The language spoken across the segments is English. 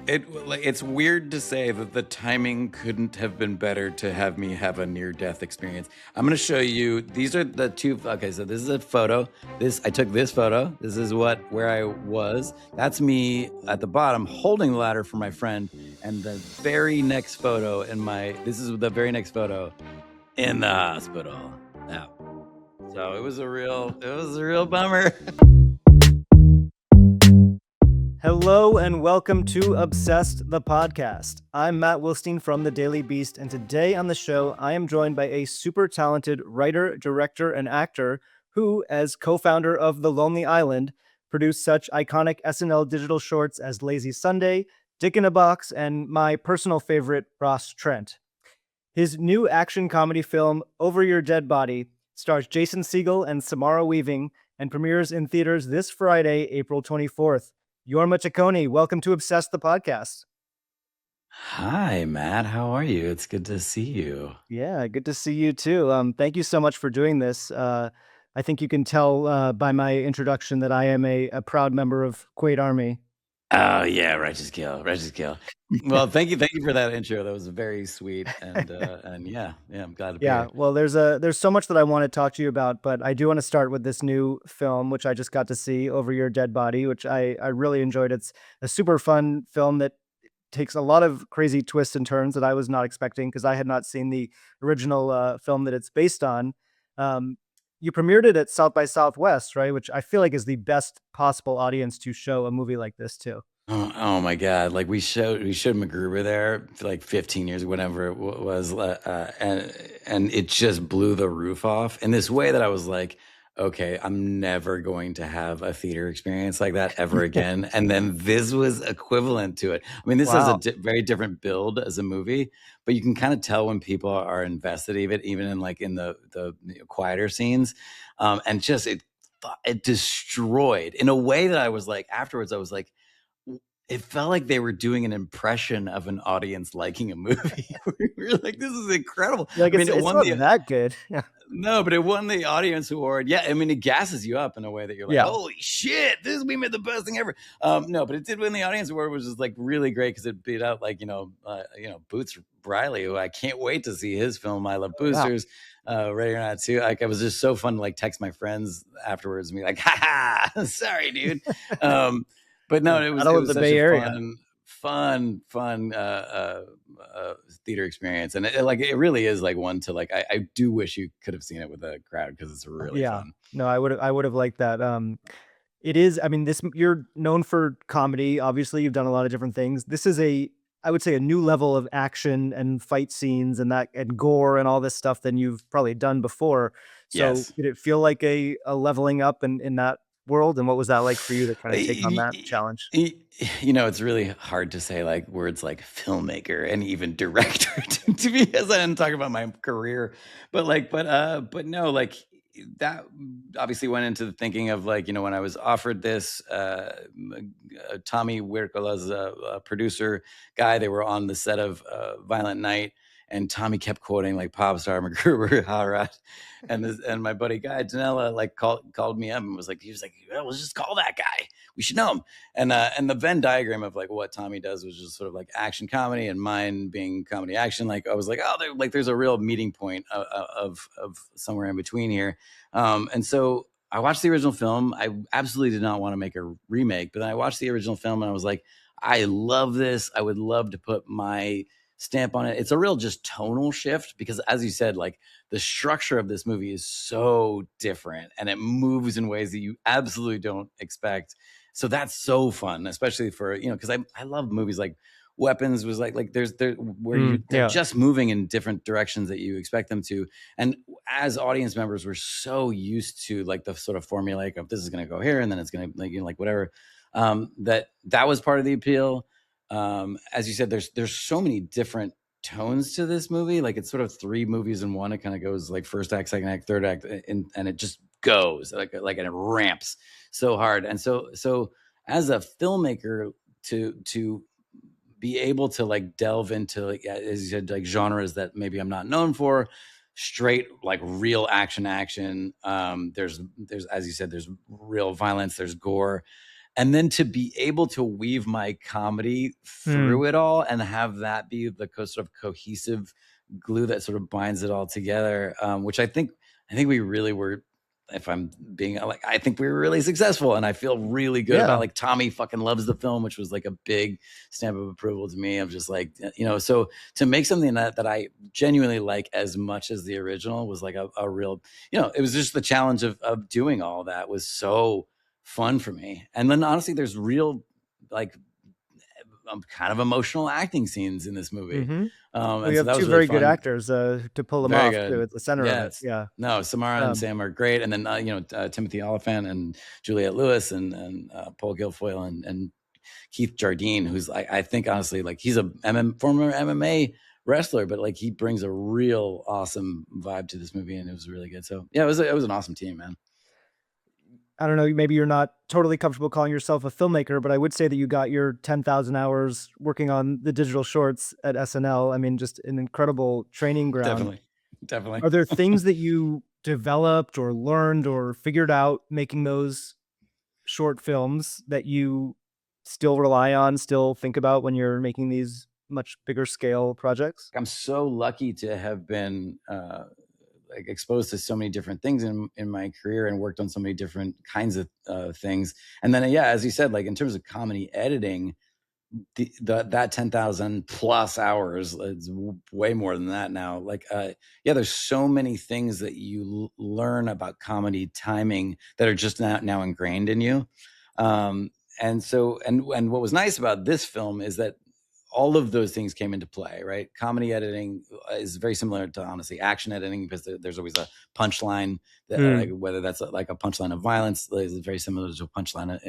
It's weird to say that the timing couldn't have been better to have me have a near-death experience. I'm going to show you. These are the two. Okay, so this is a photo. I took this photo. This is where I was. That's me at the bottom holding the ladder for my friend. And the very next photo this is the very next photo in the hospital. Yeah. So it was a real bummer. Hello and welcome to Obsessed, the podcast. I'm Matt Wilstein from The Daily Beast, and today on the show, I am joined by a super talented writer, director, and actor who, as co-founder of The Lonely Island, produced such iconic SNL digital shorts as Lazy Sunday, Dick in a Box, and my personal favorite, Ross Trent. His new action comedy film, Over Your Dead Body, stars Jason Segel and Samara Weaving and premieres in theaters this Friday, April 24th. Jorma Taccone, welcome to Obsessed, the podcast. Hi, Matt. How are you? It's good to see you. Yeah, good to see you too. Thank you so much for doing this. I think you can tell by my introduction that I am a proud member of Quaid Army. Oh yeah, Righteous Kill. Well, thank you for that intro. That was very sweet, and yeah, I'm glad to be Yeah, here. well, there's so much that I want to talk to you about, but I do want to start with this new film, which I just got to see, Over Your Dead Body, which I really enjoyed. It's a super fun film that takes a lot of crazy twists and turns that I was not expecting because I had not seen the original film that it's based on. Um, you premiered it at South by Southwest, right? Which I feel like is the best possible audience to show a movie like this to. Oh my God! Like we showed MacGruber there for like 15 years, whatever it was, and it just blew the roof off in this way that I was like, okay, I'm never going to have a theater experience like that ever again. And then this was equivalent to it. I mean, this has a Wow. very different build as a movie, but you can kind of tell when people are invested, even in the quieter scenes, and just it destroyed in a way that I was like afterwards. I was like it felt like they were doing an impression of an audience liking a movie. We were like, "This is incredible." Like I mean, it it's won not the that good. Yeah. no, but it won the audience award. Yeah, I mean, it gasses you up in a way that you're like, Yeah. "Holy shit, we made the best thing ever." No, but it did win the audience award, which is like really great because it beat out like Boots Riley, who I can't wait to see his film. I Love Oh, yeah. Boosters, Ready or Not too. Like, it was just so fun to like text my friends afterwards and be like, "Ha ha, sorry, dude." Um, but no, Yeah. it Battle of was the such Bay a Area. fun theater experience, and it really is like one to like. I do wish you could have seen it with a crowd because it's really Yeah. fun. No, I would have liked that. It is, I mean, this you're known for comedy. Obviously, you've done a lot of different things. This is I would say a new level of action and fight scenes and gore and all this stuff than you've probably done before. So Yes. did it feel like a leveling up in that world? And what was that like for you to kind of take on that challenge? It's really hard to say like words like filmmaker and even director to me as I'm talking about my career, but no, like that obviously went into the thinking of like when I was offered this, Tommy Wirkola's a producer guy. They were on the set of Violent Night, and Tommy kept quoting like pop star MacGruber, hot rod, and my buddy Guy Janela like called me up and he was like, "Yeah, let's just call that guy. We should know him." And the Venn diagram of like what Tommy does was just sort of like action comedy, and mine being comedy action. Like I was like, oh, there's a real meeting point of somewhere in between here. And so I watched the original film. I absolutely did not want to make a remake, but then I watched the original film and I was like, I love this. I would love to put my stamp on it. It's a real just tonal shift because, as you said, like the structure of this movie is so different and it moves in ways that you absolutely don't expect. So that's so fun, especially for because I love movies like Weapons was like there's there where they're Yeah. just moving in different directions that you expect them to, and as audience members we're so used to like the sort of formulaic of this is going to go here and then it's going to like whatever, that was part of the appeal. As you said, there's so many different tones to this movie. Like it's sort of three movies in one. It kind of goes like first act, second act, third act, and it just goes and it ramps so hard. And so as a filmmaker, to be able to like delve into like, as you said, like genres that maybe I'm not known for, straight like real action. There's as you said, there's real violence, there's gore, and then to be able to weave my comedy Hmm. through it all and have that be the sort of cohesive glue that sort of binds it all together, which I think we really were. If I'm being like, I think we were really successful, and I feel really good about, Yeah. like, Tommy fucking loves the film, which was like a big stamp of approval to me. Of just like, so to make something that I genuinely like as much as the original was like a real, it was just the challenge of doing all that was so fun for me. And then honestly, there's real, like, kind of emotional acting scenes in this movie. Mm-hmm. Well, And you so have that two was really very good fun. actors to pull them Very off too, good. at the center of it. Yes. Yeah. No, Samara and Um, Sam are great. And then, Timothy Oliphant and Juliette Lewis and Paul Guilfoyle and Keith Jardine, who's, I think, honestly, like, he's a former MMA wrestler, but like he brings a real awesome vibe to this movie, and it was really good. So yeah, it was an awesome team, man. I don't know, maybe you're not totally comfortable calling yourself a filmmaker, but I would say that you got your 10,000 hours working on the digital shorts at SNL. I mean, just an incredible training ground. Definitely. Definitely. Are there things that you developed or learned or figured out making those short films that you still rely on, still think about when you're making these much bigger scale projects? I'm so lucky to have been like exposed to so many different things in my career and worked on so many different kinds of things. And then, yeah, as you said, like, in terms of comedy editing, that 10,000 plus hours is way more than that now. Like, yeah, there's so many things that you learn about comedy timing that are just now ingrained in you. And so, and what was nice about this film is that all of those things came into play, right? Comedy editing is very similar to, honestly, action editing, because there's always a punchline that, like, Mm. whether that's like a punchline of violence is very similar to a punchline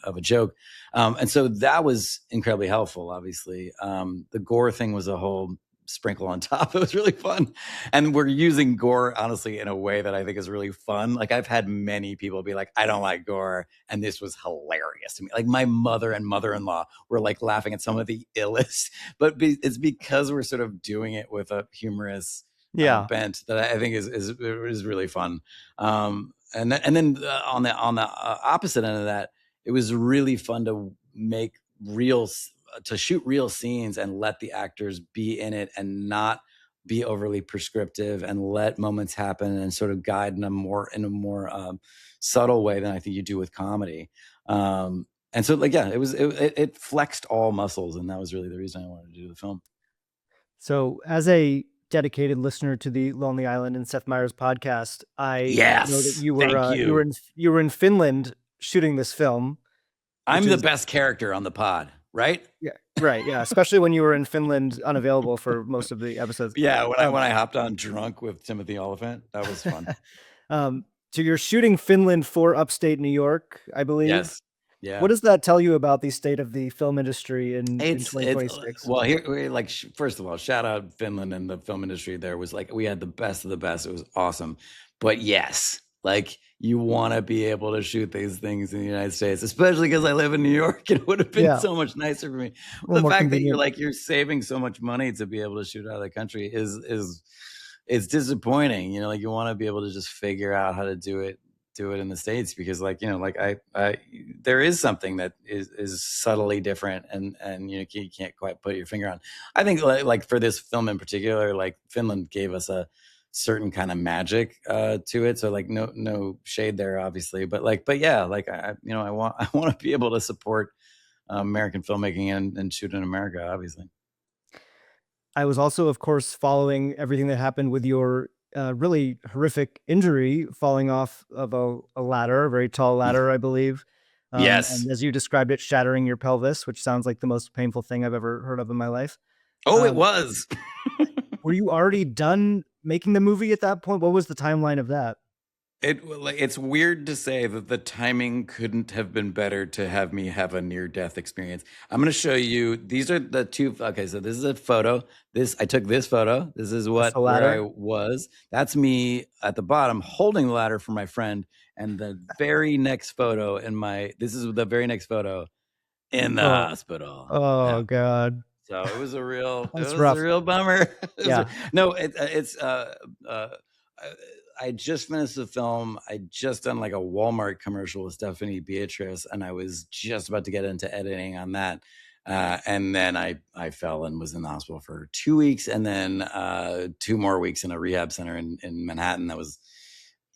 of a joke. And so that was incredibly helpful, obviously. The gore thing was a whole sprinkle on top. It was really fun. And we're using gore, honestly, in a way that I think is really fun. Like, I've had many people be like, I don't like gore. And this was hilarious to me. Like, my mother and mother-in-law were like laughing at some of the illest, but it's because we're sort of doing it with a humorous Yeah. bent that I think is really fun. And then on the opposite end of that, it was really fun to make to shoot real scenes and let the actors be in it and not be overly prescriptive, and let moments happen and sort of guide in a more subtle way than I think you do with comedy. And so, like, yeah, it flexed all muscles, and that was really the reason I wanted to do the film. So, as a dedicated listener to the Lonely Island and Seth Meyers podcast, I know that Yes, you were thank you. you were in Finland shooting this film, which I'm the is best character on the pod, right? yeah, right, yeah, especially when you were in Finland unavailable for most of the episodes. Yeah, when I Um, when I hopped on drunk with Timothy Oliphant, that was fun. um, so you're shooting Finland for upstate New York, I believe. Yes. Yeah. What does that tell you about the state of the film industry in It's 2026? well, here we like first of all, shout out Finland, and the film industry there was like, we had the best of the best. It was awesome. But yes, like, you want to be able to shoot these things in the United States, especially because I live in New York, and it would have been Yeah, so much nicer for me. a little The more fact that convenient. you're saving so much money to be able to shoot out of the country is it's disappointing. Like, you want to be able to just figure out how to do it in the States, because, like, like, I there is something that is subtly different, and you can't quite put your finger on. I think, like for this film in particular, like, Finland gave us a certain kind of magic to it. So, like, no shade there, obviously, but yeah, like, I want I want to be able to support American filmmaking and shoot in America, obviously. I was also, of course, following everything that happened with your really horrific injury, falling off of a ladder, a very tall ladder, I believe. Yes. And as you described it, shattering your pelvis, which sounds like the most painful thing I've ever heard of in my life. Oh, it Um, was. were you already done making the movie at that point? What was the timeline of that? It's weird to say that the timing couldn't have been better to have me have a near death experience. I'm going to show you. These are the two. Okay, so this is a photo. I took this photo. This is That's the where I ladder. was. That's me at the bottom holding the ladder for my friend. And the very next photo this is the very next photo in the Oh, hospital. oh Yeah. God, So it that's was a rough. real bummer. Yeah. No, it's uh, I just finished the film. I just done like a Walmart commercial with Stephanie Beatrice, and I was just about to get into editing on that. And then I fell and was in the hospital for 2 weeks, and then 2 more weeks in a rehab center in Manhattan. That was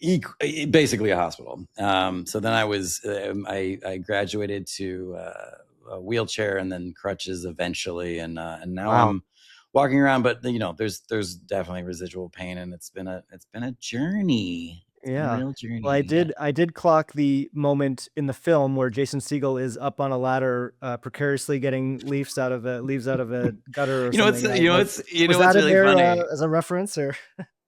basically a hospital. So then I graduated to a wheelchair and then crutches eventually, and now Wow. I'm walking around. But there's definitely residual pain, and it's been a journey. It's been a Yeah. real Well, journey. Yeah. I did clock the moment in the film where Jason Segel is up on a ladder, precariously getting leaves out of a gutter or something. And I was like, was that what's in really there funny? as a reference or?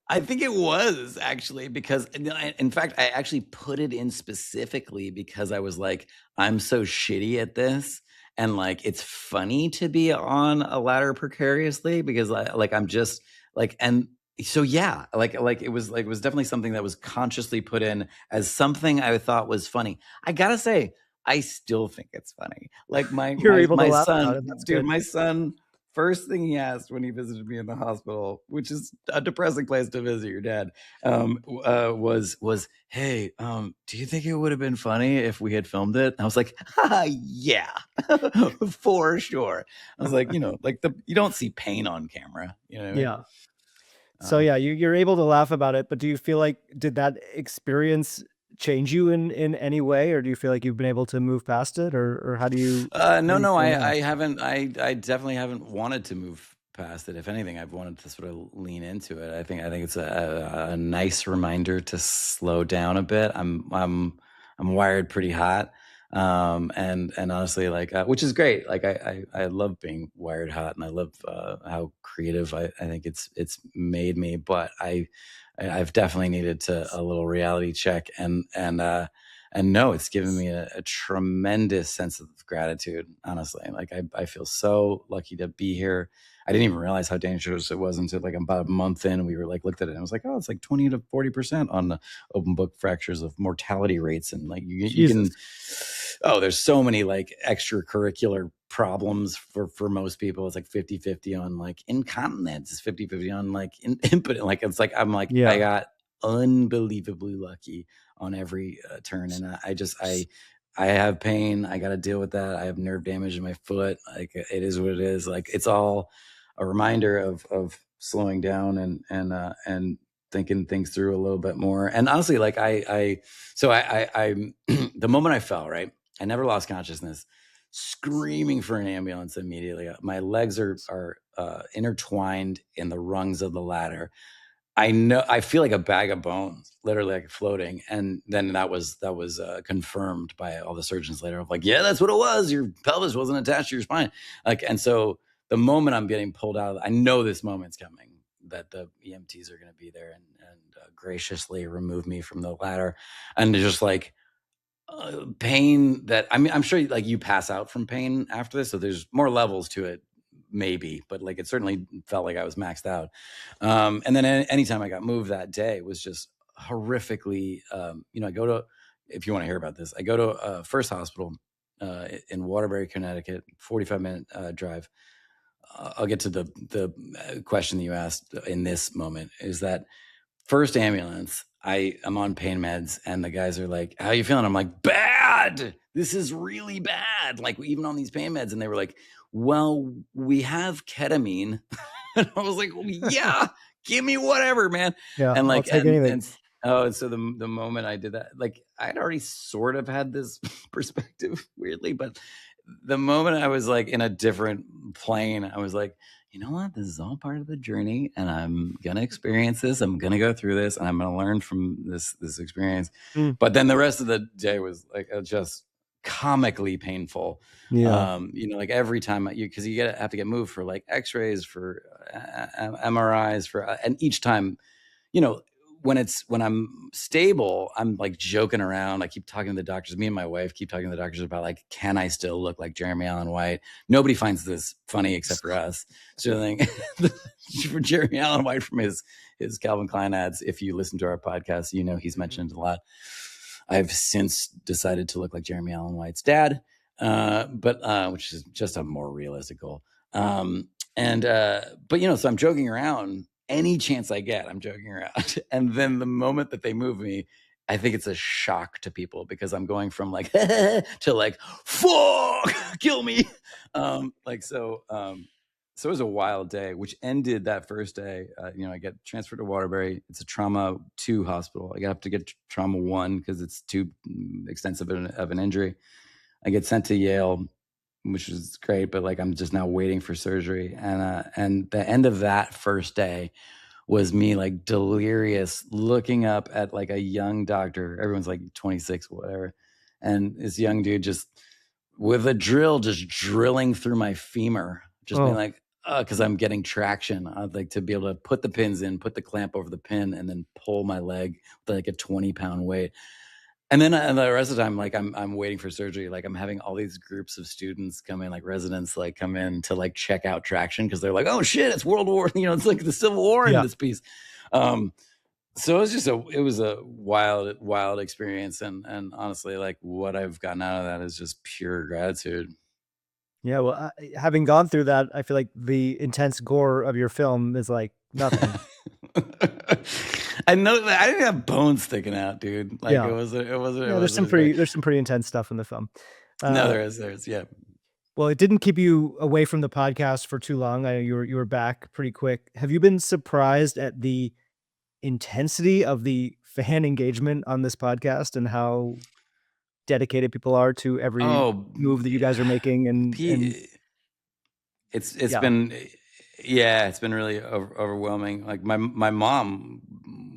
I think it was actually because, in fact, I actually put it in specifically because I was like, I'm so shitty at this. And like, it's funny to be on a ladder precariously because I'm just like, and so, yeah, it was definitely something that was consciously put in as something I thought was funny. I gotta say, I still think it's funny. Like You're able to my laugh about son, it. That's dude, good. my son, first thing he asked when he visited me in the hospital, which is a depressing place to visit your dad, was, "Hey, do you think it would have been funny if we had filmed it?" And I was like, "Yeah, for sure." I was like, you don't see pain on camera, you know what I mean? Yeah. So yeah, you're able to laugh about it, but do you feel like did that experience change you in any way, or do you feel like you've been able to move past it, or how No, do you no, feel now? I haven't. I definitely haven't wanted to move past it. If anything, I've wanted to sort of lean into it. I think it's a nice reminder to slow down a bit. I'm wired pretty hot, and honestly, which is great. Like I love being wired hot, and I love how creative I think it's made me. But I've definitely needed a little reality check, and no, it's given me a tremendous sense of gratitude, honestly. Like I feel so lucky to be here. I didn't even realize how dangerous it was until like about a month in. We were like looked at it and I was like, oh, it's like 20 to 40% on the open book fractures of mortality rates. And like you Jesus. can, oh, there's so many like extracurricular problems for most people. It's like 50-50 on like incontinence, it's 50-50 on like impotent. Like it's like I'm like I Yeah. got unbelievably lucky on every turn, and I have pain. I got to deal with that. I have nerve damage in my foot. Like it is what it is. Like it's all a reminder of slowing down and thinking things through a little bit more. And honestly, like I the moment I fell, right, I never lost consciousness. Screaming for an ambulance immediately. My legs are intertwined in the rungs of the ladder. I know I feel like a bag of bones, literally like floating. And then that was confirmed by all the surgeons later of like, yeah, that's what it was. Your pelvis wasn't attached to your spine. Like, and so the moment I'm getting pulled out, I know this moment's coming that the EMTs are going to be there and graciously remove me from the ladder. And just like pain that, I mean, I'm sure like you pass out from pain after this. So there's more levels to it, maybe, but like it certainly felt like I was maxed out. And then anytime I got moved that day was just horrifically, I go to, if you want to hear about this, I go to First Hospital in Waterbury, Connecticut, 45-minute drive. I'll get to the question that you asked in this moment is that first ambulance, I am on pain meds and the guys are like, how you feeling? I'm like, bad. This is really bad. Like even on these pain meds. And they were like, well, we have ketamine. And I was like, well, yeah, give me whatever, man. Yeah, And I'll like, take anything. and so the moment I did that, like I'd already sort of had this perspective weirdly, but the moment I was like in a different plane, I was like, you know what? This is all part of the journey, and I'm gonna experience this. I'm gonna go through this, and I'm gonna learn from this experience. Mm, But then the rest of the day was like just comically painful. yeah. Like every time because you have to get moved for like X-rays, for MRIs, for and each time, you know, when I'm stable, I'm like joking around. I keep talking to the doctors. Me and my wife keep talking to the doctors about like, can I still look like Jeremy Allen White? Nobody finds this funny except for us. So like for Jeremy Allen White from his Calvin Klein ads, if you listen to our podcast, he's mentioned a lot. I've since decided to look like Jeremy Allen White's dad, but which is just a more realistic goal. But so I'm joking around any chance I get, I'm joking around. And then the moment that they move me, I think it's a shock to people because I'm going from like to like fuck, kill me, so it was a wild day, which ended that first day. I get transferred to Waterbury. It's a trauma 2 hospital. I have to get trauma 1 because it's too extensive of an injury. I get sent to Yale, which is great, but like I'm just now waiting for surgery. And the end of that first day was me like delirious, looking up at like a young doctor. Everyone's like 26, whatever, and this young dude just with a drill, just drilling through my femur, just being Oh, like, because I'm getting traction. I'd like to be able to put the pins in, put the clamp over the pin, and then pull my leg with like a 20-pound weight. And then the rest of the time, like I'm waiting for surgery. Like I'm having all these groups of students come in, like residents, like come in to like check out traction because they're like, oh shit, it's World War, it's like the Civil War in yeah. this piece. So it was a wild experience, and honestly, like what I've gotten out of that is just pure gratitude. Yeah, well, having gone through that, I feel like the intense gore of your film is like nothing. I know that I didn't have bones sticking out, dude. Like Yeah. it Yeah, wasn't very. there's some pretty intense stuff in the film. No, Uh, there's yeah. well, it didn't keep you away from the podcast for too long. You were back pretty quick. Have you been surprised at the intensity of the fan engagement on this podcast and how dedicated people are to every Oh, move that you guys are making and P- it's yeah. been yeah, it's been really overwhelming. Like my mom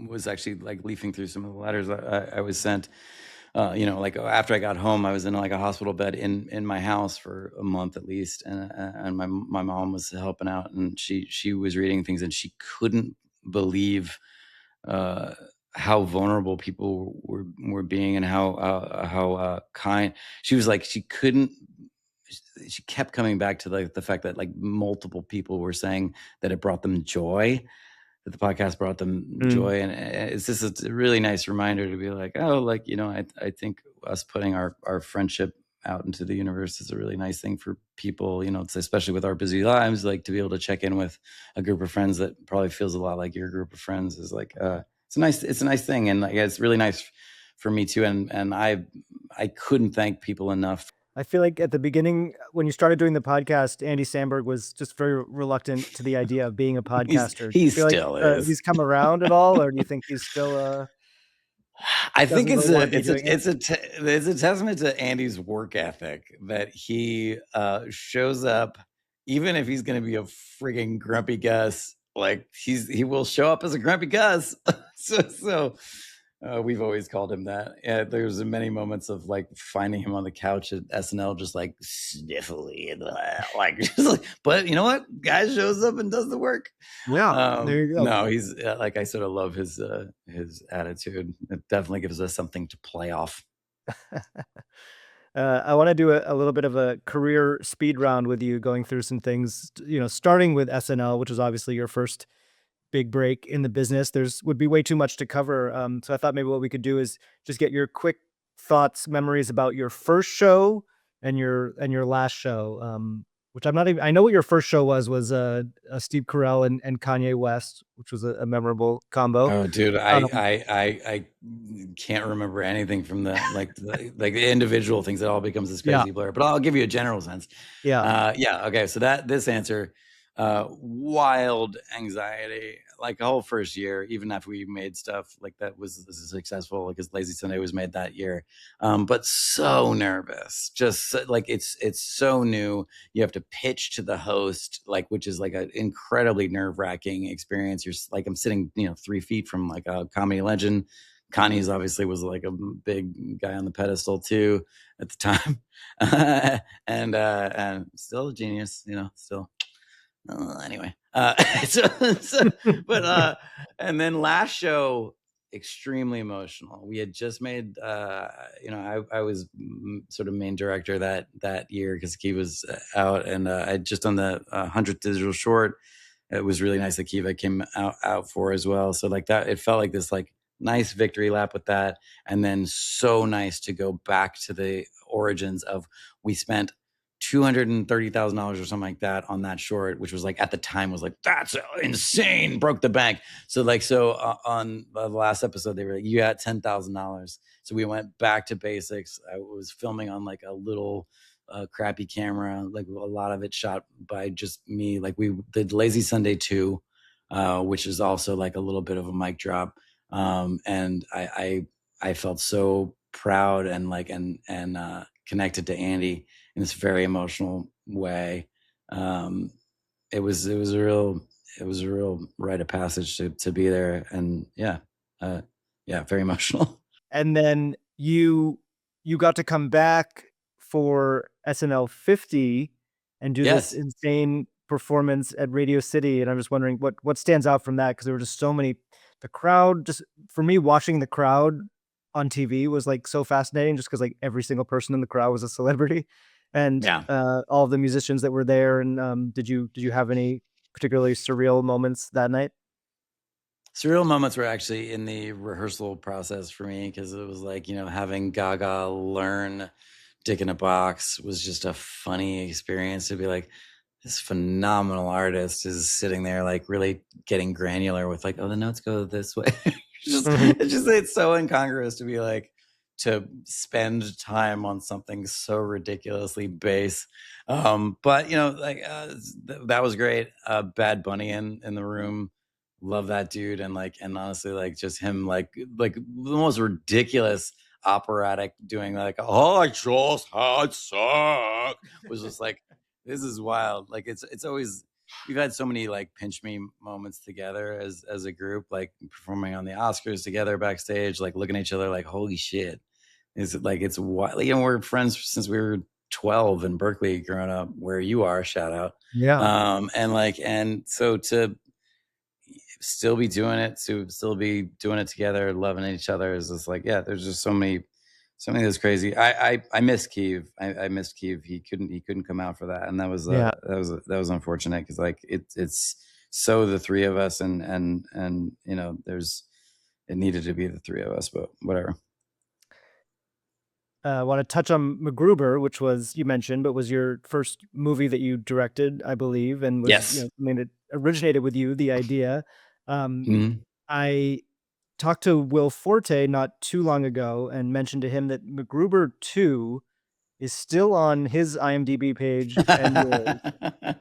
was actually like leafing through some of the letters I was sent. Like after I got home, I was in like a hospital bed in my house for a month at least, and my mom was helping out, and she was reading things, and she couldn't believe uh, how vulnerable people were being, and how kind. She was like, she kept coming back to like the fact that like multiple people were saying that it brought them joy, that the podcast brought them Mm. joy. And it's just a really nice reminder to be like, oh, like, I think us putting our friendship out into the universe is a really nice thing for people, it's especially with our busy lives, like to be able to check in with a group of friends that probably feels a lot like your group of friends is like, it's a nice thing. And like, it's really nice for me too. And I couldn't thank people enough. I feel like at the beginning, when you started doing the podcast, Andy Samberg was just very reluctant to the idea of being a podcaster. Do He you feel like still is. he's come around at all, or do you think he's still I think doesn't really want to be doing it? it's a testament to Andy's work ethic that he shows up, even if he's going to be a frigging grumpy Gus. Like he will show up as a grumpy Gus. So we've always called him that. There's many moments of like finding him on the couch at SNL, just like sniffly and like, just like, but you know what? Guy shows up and does the work. Yeah, there you go. No, he's like, I sort of love his attitude. It definitely gives us something to play off. I want to do a little bit of a career speed round with you, going through some things. Starting with SNL, which was obviously your first big break in the business. There's would be way too much to cover. So I thought maybe what we could do is just get your quick thoughts, memories about your first show and your last show. Which I'm not even. I know what your first show Steve Carell and Kanye West, which was a memorable combo. Oh, dude, Um, I can't remember anything from the like the individual things. It all becomes this yeah, crazy blur. But I'll give you a general sense. yeah. Yeah, okay. So this answer, wild anxiety, like the whole first year, even after we made stuff like that was successful, because Lazy Sunday was made that year. But so nervous, like it's so new. You have to pitch to the host, like, which is like an incredibly nerve-wracking experience. You're like, I'm sitting 3 feet from like a comedy legend. Connie's obviously was like a big guy on the pedestal too at the time. And still a genius, still. Anyway, so, so but and then last show, extremely emotional. We had just made I was sort of main director that year because Kiva was out, and I'd just done the 100th digital short. It was really nice that Kiva came out for as well. So like that, it felt like this like nice victory lap with that, and then so nice to go back to the origins of, we spent $230,000 or something like that on that short, which was like at the time was like, that's insane, broke the bank. So like, on the last episode, they were like, you got $10,000. So we went back to basics. I was filming on like a little crappy camera, like a lot of it shot by just me. Like we did Lazy Sunday 2, which is also like a little bit of a mic drop. And I felt so proud and like, and connected to Andy in this very emotional way. It was a real rite of passage to be there, and yeah, very emotional. And then you got to come back for SNL 50 and do this Yes, insane performance at Radio City, and I'm just wondering what stands out from that because there were just so many the crowd just for me, watching the crowd on TV was, like, so fascinating just because like, every single person in the crowd was a celebrity, and, yeah. all of the musicians that were there, and, did you have any particularly surreal moments that night? Surreal moments were actually in the rehearsal process for me because it was like, having Gaga learn Dick in a Box was just a funny experience to be like, this phenomenal artist is sitting there like really getting granular with like, oh, the notes go this way. Mhm. It's so incongruous to be like, to spend time on something so ridiculously base. But that was great. Bad Bunny in the room, love that dude. And honestly, like just him like the most ridiculous operatic doing like, oh, I just had sex, was just like, this is wild. Like it's always, we've had so many like pinch me moments together as a group, like performing on the Oscars together backstage, like looking at each other like, holy shit. Is it like, it's wild. We're friends since we were 12 in Berkeley growing up, where you are, shout out. Yeah. And so to still be doing it, to still be doing it together, loving each other, is just like, yeah, there's just something that's crazy. I miss Kiev. I missed Kiev. He couldn't come out for that, and Yeah. that was unfortunate because like it's so the three of us, and there's, it needed to be the three of us, but whatever. Wanna touch on MacGruber, which was you mentioned, but was your first movie that you directed, I believe, and was, Yes. something that originated with you, the idea. Um, Mhm. I talked to Will Forte not too long ago and mentioned to him that MacGruber 2 is still on his IMDb page and yours,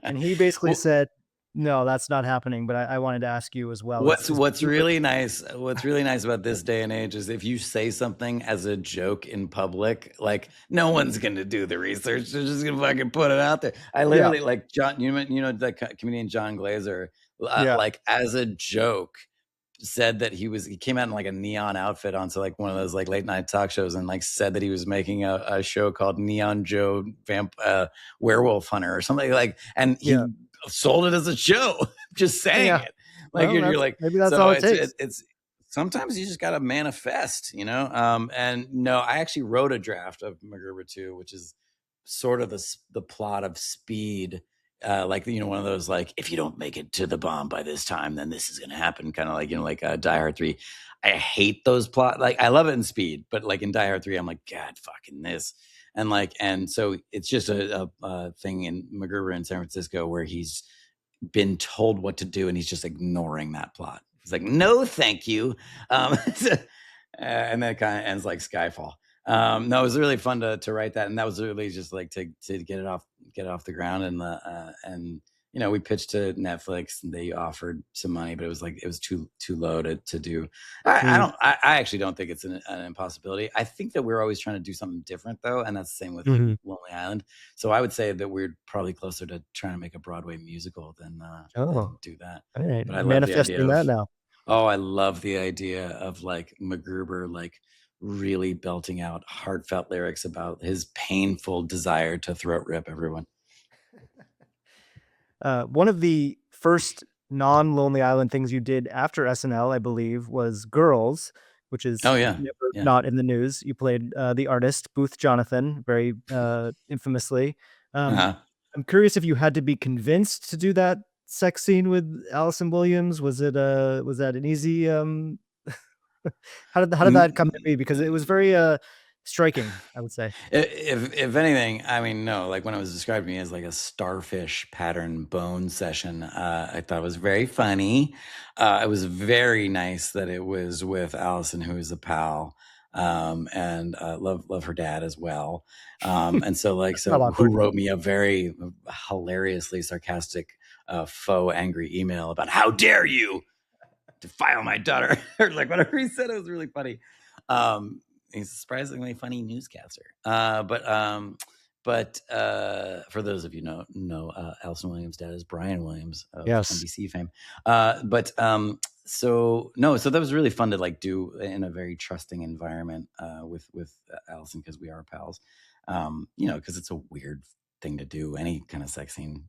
and he basically Well, said, "No, that's not happening," but I wanted to ask you as well, What's is what's MacGruber really nice what's really nice about this day and age is if you say something as a joke in public, like no one's gonna do the research. They're just gonna fucking put it out there. I Yeah, literally like John, the comedian John Glazer, yeah, like as a joke, said that he came out in like a neon outfit onto like one of those like late night talk shows and like said that he was making a show called Neon Joe Werewolf Hunter or something, like, and yeah. he sold it as a show, just saying Yeah. it. Like Well, you're that's like, maybe that's so all it takes. it's sometimes you just gotta manifest, and no, I actually wrote a draft of MacGruber 2, which is sort of the plot of Speed, like, one of those like, if you don't make it to the bomb by this time, then this is gonna happen, kind of like, like Die Hard 3. I hate those plot, like I love it in Speed, but like in Die Hard 3, I'm like, God fucking this. And so it's just a thing in MacGruber in San Francisco where he's been told what to do and he's just ignoring that plot. He's like, no, thank you. And then it kind of ends like Skyfall. No, it was really fun to write that, and that was really just like to get it off the ground, and we pitched to Netflix and they offered some money, but it was too low to do. Mm, I actually don't think it's an impossibility. I think that we're always trying to do something different though, and that's the same with mhm. Lonely Island. So I would say that we're probably closer to trying to make a Broadway musical Oh, than do that. alright, But I love the idea manifesting that of, now. oh, I love the idea of like MacGruber like really belting out heartfelt lyrics about his painful desire to throat rip everyone. One of the first non-Lonely Island things you did after SNL, I believe, was Girls, which is Oh yeah, never yeah. not in the news. You played, the artist, Booth Jonathan, very, infamously. Um, Uh-huh. I'm curious if you had to be convinced to do that sex scene with Allison Williams. Was that an easy, how did that come to be? Because it was very, striking, I would say. If anything, I mean, no, like when it was described to me as like a starfish pattern bone session, I thought it was very funny. It was very nice that it was with Allison, who is a pal, and love her dad as well. And so like, Not so who awkward. wrote me a very hilariously sarcastic, faux angry email about how dare you defile my daughter, or like whatever he said. It was really funny. He's a surprisingly funny newscaster. But for those of you know Allison Williams' dad is Brian Williams of Yes. NBC fame. So that was really fun to like do in a very trusting environment with Allison, because we are pals. Because it's a weird thing to do, any kind of sex scene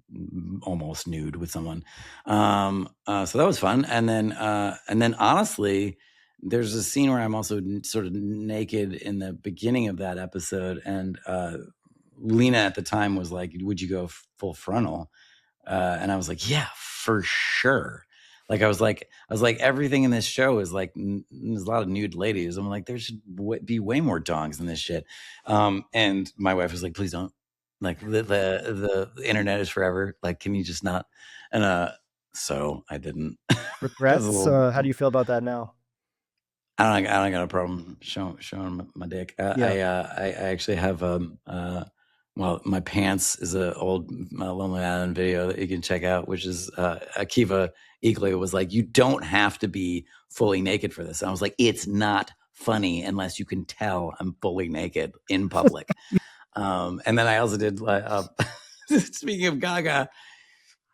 almost nude with someone. So that was fun. And then honestly, there's a scene where I'm also sort of naked in the beginning of that episode, and Lena at the time was like, "Would you go full frontal?" And I was like, "Yeah, for sure." Like I was like, everything in this show is like, there's a lot of nude ladies. I'm like, there should be way more dongs in this shit. And my wife was like, "Please don't. Like the internet is forever. Like, can you just not?" And so I didn't. I was a Regrets? little. How do you feel about that now? I don't got a problem showing my dick. Yeah. I actually have well, my pants is a old Lonely Island video that you can check out, which is Akiva Eagley was like, "You don't have to be fully naked for this." And I was like, "It's not funny unless you can tell I'm fully naked in public." And then I also did speaking of Gaga,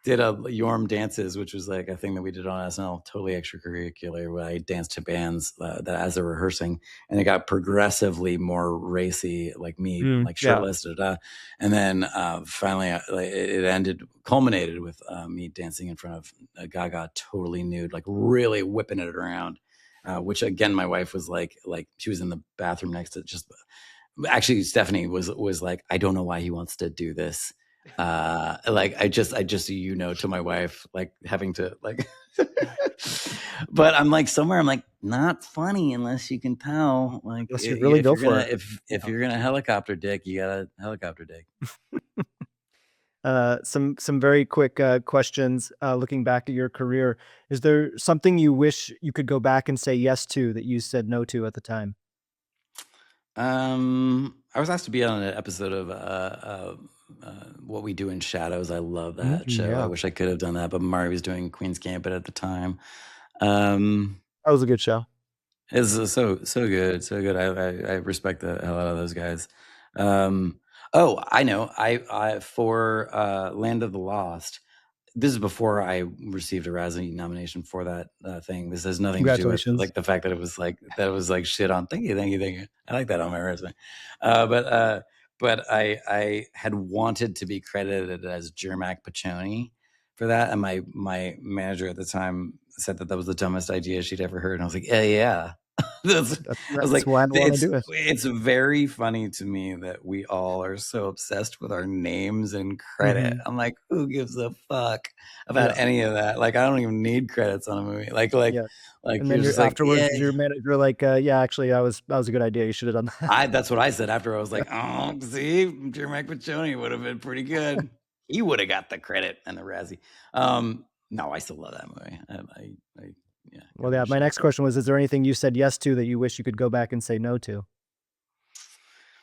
did a Yorm dances, which was like a thing that we did on SNL, totally extracurricular, where I danced to bands that as a rehearsing, and it got progressively more racy, like me, like Yeah. shirtless, and then finally it culminated with me dancing in front of Gaga, totally nude, like really whipping it around. Which again, my wife was like she was in the bathroom next to just. Actually, Stephanie was like, "I don't know why he wants to do this." Like I just to my wife, like having to like but I'm like somewhere I'm like, not funny unless you can tell, like Unless you really if go you're for gonna it. if you're gonna helicopter dick, you gotta helicopter dick. Some very quick questions. Looking back at your career, is there something you wish you could go back and say yes to that you said no to at the time? I was asked to be on an episode of What We Do in Shadows. I love that show. I Yeah, wish I could have done that, but Mari was doing Queen's Gambit at the time. Um that was a good show. It's so good, so good. I respect the hell out of those guys. Oh, I know. I for Land of the Lost. This is before I received a Razzie nomination for that thing. This has nothing to do with Congratulations. like the fact that it was like shit on. Thank you, thank you, thank you. I like that on my resume. But I had wanted to be credited as Jorma Taccone for that, and my manager at the time said that was the dumbest idea she'd ever heard, and I was like, yeah. I was That's like, why I want to do it. it's very funny to me that we all are so obsessed with our names and credit. Hmm. I'm like, who gives a fuck about Yeah, any of that? Like, I don't even need credits on a movie. yeah. Like And you're then just you're like, afterwards, yeah. is your manager like, yeah, actually, that was a good idea. You should have done that. That's what I said after. I was like, oh, see, Jeremy Paccioni would have been pretty good. He would have got the credit and the Razzie. No, I still love that movie. Yeah, give Well, it yeah. a My shot. next question was: is there anything you said yes to that you wish you could go back and say no to?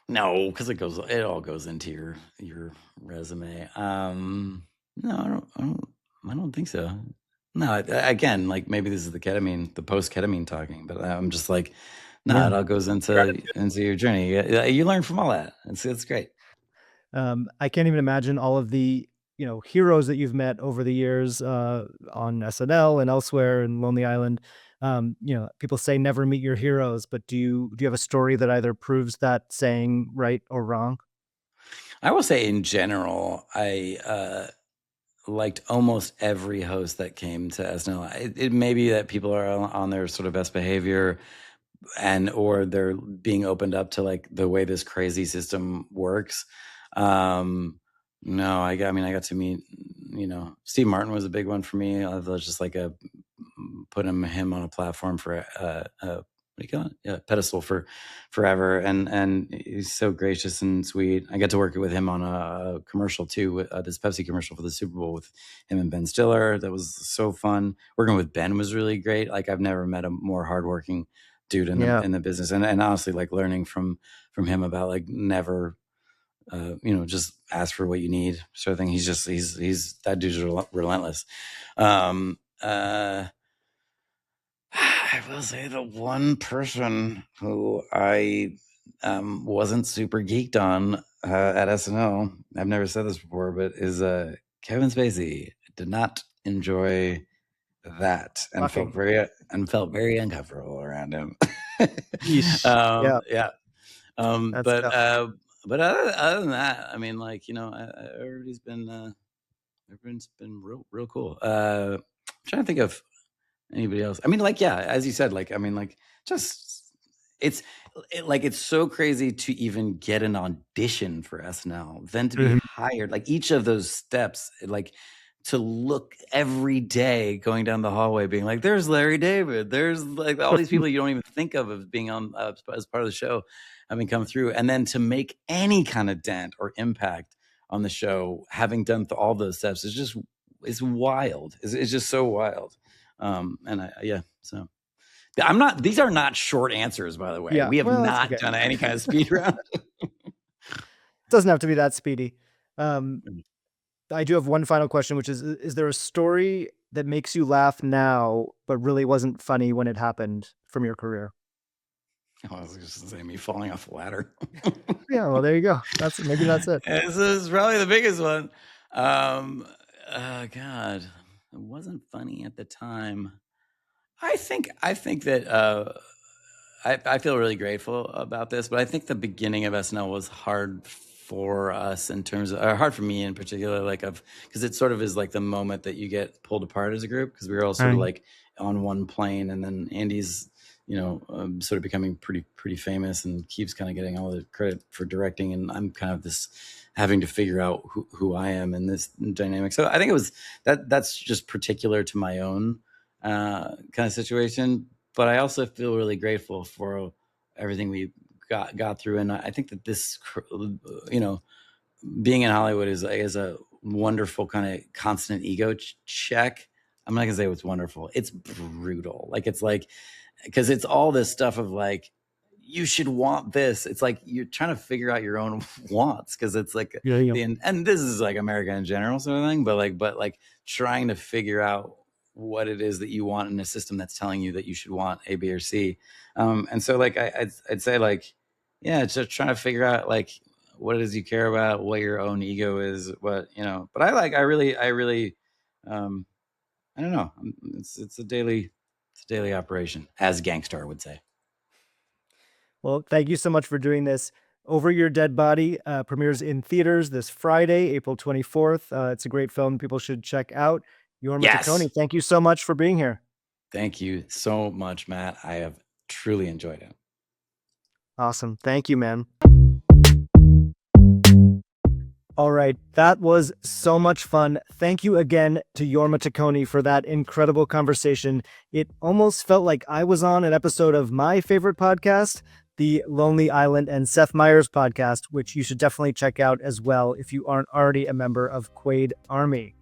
No, because it all goes into your resume. No, I don't think so. No, again, like maybe this is the post ketamine talking, but I'm just like, no, Yeah. it all goes into your journey. You learn from all that. It's great. I can't even imagine all of the heroes that you've met over the years on SNL and elsewhere in Lonely Island. People say never meet your heroes, but do you have a story that either proves that saying right or wrong? I will say in general, I liked almost every host that came to SNL. It may be that people are on their sort of best behavior, and or they're being opened up to like the way this crazy system works. No, I got to meet, Steve Martin was a big one for me. I was just like put him on a platform for do you call it? Yeah, pedestal for forever. And he's so gracious and sweet. I got to work with him on a commercial too, this Pepsi commercial for the Super Bowl with him and Ben Stiller. That was so fun. Working with Ben was really great. Like I've never met a more hardworking dude in the business, and honestly, like learning from him about like never, just ask for what you need, sort of thing. He's that dude's relentless. I will say the one person who I wasn't super geeked on at SNL, I've never said this before, but is Kevin Spacey. Did not enjoy that and felt very uncomfortable around him. Yeah. Yeah. That's But tough. but other than that, I mean, like, everybody's been real cool. I'm trying to think of anybody else. I mean, like, yeah, as you said, like, I mean, like, just it's it's so crazy to even get an audition for SNL, then to be hired. Like each of those steps, like to look every day going down the hallway, being like, "There's Larry David. There's like all these people you don't even think of as being on as part of the show, having come through, and then to make any kind of dent or impact on the show, having done all those steps is wild. It's just so wild." So these are not short answers, by the way. Yeah. We have Well, not done any kind of speed round. It doesn't have to be that speedy. I do have one final question, which is there a story that makes you laugh now, but really wasn't funny when it happened from your career? I was just gonna say me falling off the ladder. Yeah, well, there you go. Maybe that's it. This is probably the biggest one. God, it wasn't funny at the time. I think that I feel really grateful about this, but I think the beginning of SNL was hard for us in terms of, or hard for me in particular, because it sort of is like the moment that you get pulled apart as a group, because we were all sort of like on one plane, and then Andy's, sort of becoming pretty famous, and keeps kind of getting all the credit for directing, and I'm kind of this having to figure out who I am in this dynamic. So I think it was that's just particular to my own kind of situation. But I also feel really grateful for everything we got through, and I think that this, being in Hollywood is a wonderful kind of constant ego check. I'm not gonna say it's wonderful. It's brutal. Like it's like, because it's all this stuff of like, you should want this. It's like you're trying to figure out your own wants, because it's like, and this is like America in general sort of thing, but like trying to figure out what it is that you want in a system that's telling you that you should want A, B, or C. And so like I'd say like, yeah, it's just trying to figure out like what it is you care about, what your own ego is, but I really I don't know. It's a daily operation, as Gangstar would say. Well, thank you so much for doing this. Over Your Dead Body premieres in theaters this Friday, April 24th. It's a great film people should check out. Jorma Taccone, thank you so much for being here. Thank you so much, Matt. I have truly enjoyed it. Awesome. Thank you, man. All right. That was so much fun. Thank you again to Jorma Taccone for that incredible conversation. It almost felt like I was on an episode of my favorite podcast, the Lonely Island and Seth Meyers podcast, which you should definitely check out as well if you aren't already a member of Quaid Army.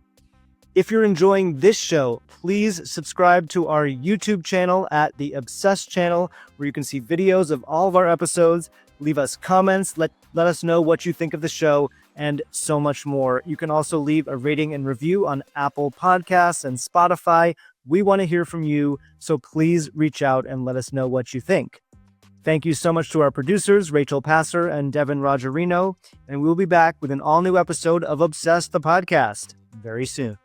If you're enjoying this show, please subscribe to our YouTube channel at the Obsessed channel, where you can see videos of all of our episodes. Leave us comments, let us know what you think of the show, and so much more. You can also leave a rating and review on Apple Podcasts and Spotify. We want to hear from you, so please reach out and let us know what you think. Thank you so much to our producers, Rachel Passer and Devin Rogerino, and we'll be back with an all-new episode of Obsessed the Podcast very soon.